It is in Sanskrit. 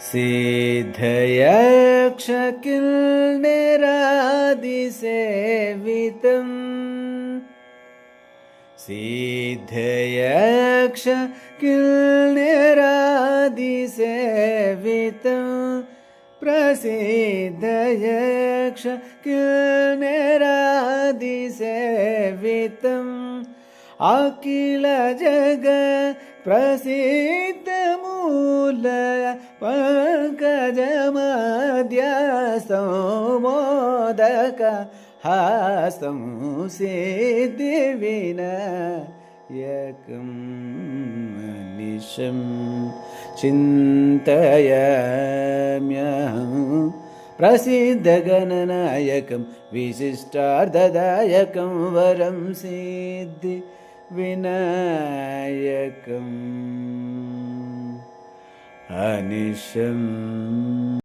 सिद्धयक्षकिन्निरादिसेवितं सिद्धयक्षकिन्निरादिसेवितं प्रसिद्धयक्षकिन्निरादिसेवितम् अखिल जगत् प्रसिद्धमूल पंकजमध्यस्थं मोदक हस्तं सिद्धिविनायकम् निशं चिन्तयाम्यहं प्रसिद्धगणनायकं विशिष्टार्थदायकं वरं सिद्धि विनायकम् अनिशम्।